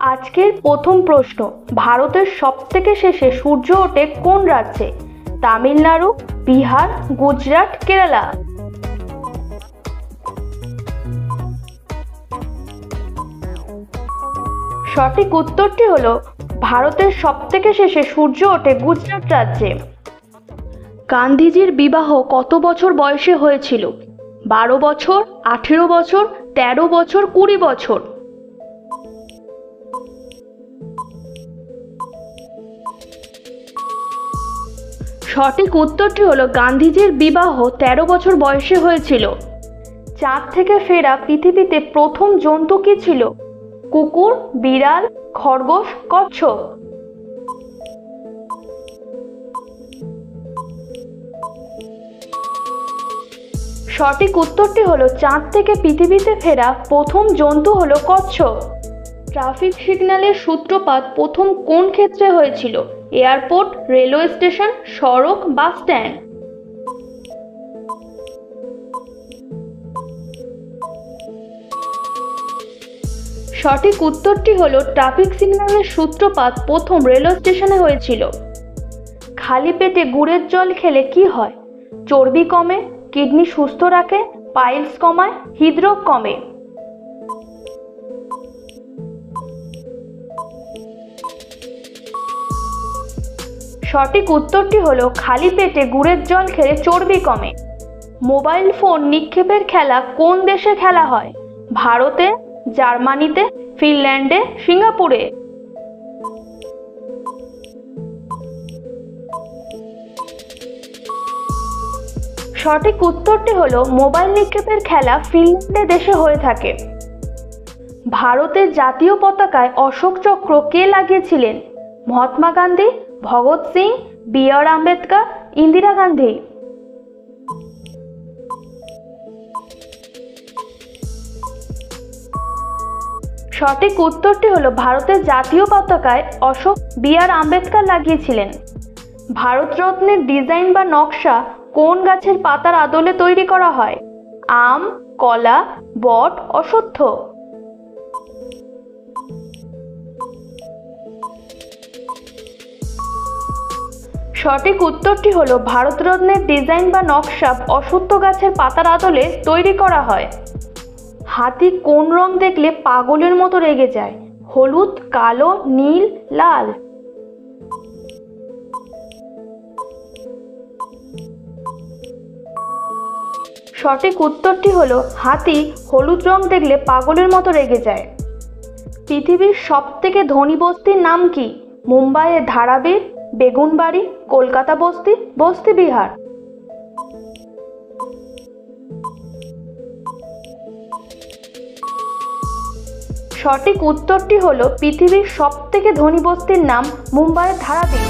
আজকের প্রথম প্রশ্ন, ভারতের সবথেকে শেষে সূর্য ওঠে কোন রাজ্যে? তামিলনাড়ু, বিহার, গুজরাট, কেরালা। সঠিক উত্তরটি হলো ভারতের সবথেকে শেষে সূর্য ওঠে গুজরাট রাজ্যে। গান্ধীজির বিবাহ কত বছর বয়সে হয়েছিল? 12 বছর, 18 বছর, 13 বছর, 20 বছর। সঠিক উত্তরটি হলো গান্ধীজির বিবাহ 13 বছর বয়সে হয়েছিল। চাঁদ থেকে ফেরা পৃথিবীতে প্রথম জন্তু কি ছিল? কুকুর, বিড়াল, খরগোশ, কচ্ছপ। সঠিক উত্তরটি হলো চাঁদ থেকে পৃথিবীতে ফেরা প্রথম জন্তু হলো কচ্ছপ। ট্রাফিক সিগন্যালের সূত্রপাত প্রথম কোন ক্ষেত্রে হয়েছিল? এয়ারপোর্ট, রেলওয়ে স্টেশন, সড়ক, বাস স্ট্যান্ড। সঠিক উত্তরটি হলো ট্রাফিক সিগন্যালের সূত্রপাত প্রথম রেলওয়ে স্টেশনে হয়েছিল। খালি পেটে গুড়ের জল খেলে কি হয়? চর্বি কমে, কিডনি সুস্থ রাখে, পাইলস কমায়, হৃদরোগ কমে। সঠিক উত্তরটি হলো খালি পেটে গুড়ের জল খেলে চর্বি কমে। মোবাইল ফোন নিক্ষেপের খেলা কোন দেশে খেলা হয়? ভারতে, জার্মানিতে, ফিনল্যান্ডে, সিঙ্গাপুরে। সঠিক উত্তরটি হলো মোবাইল নিক্ষেপের খেলা ফিনল্যান্ডে দেশে হয়ে থাকে। ভারতের জাতীয় পতাকায় অশোক চক্র কে লাগিয়েছিলেন? মহাত্মা গান্ধী, ভগৎ সিং, বি.আর. আম্বেদকর, ইন্দিরা গান্ধী। সঠিক উত্তরটি হলো ভারতের জাতীয় পতাকায় অশোক বি.আর. আম্বেদকর লাগিয়েছিলেন। ভারতরত্নের ডিজাইন বা নকশা কোন গাছের পাতার আদলে তৈরি করা হয়? আম, কলা, বট, অশ্বত্থ। সঠিক উত্তরটি হলো ভারতরত্নের ডিজাইন বা নকশা অশ্বত্থ গাছের পাতার আদলে তৈরি করা হয়। হাতি কোন রং দেখলে পাগলের মতো রেগে যায়? হলুদ, কালো, নীল, লাল। সঠিক উত্তরটি হলো হাতি হলুদ রং দেখলে পাগলের মতো রেগে যায়। পৃথিবীর সবথেকে ধনী বস্তির নাম কি? মুম্বাইয়ের ধারাবীর, বেগুনবাড়ি, কলকাতা বস্তি, বস্তি বিহার। সঠিক উত্তরটি হলো পৃথিবীর সবথেকে ধনী বস্তির নাম মুম্বাইয়ের ধারাবীর।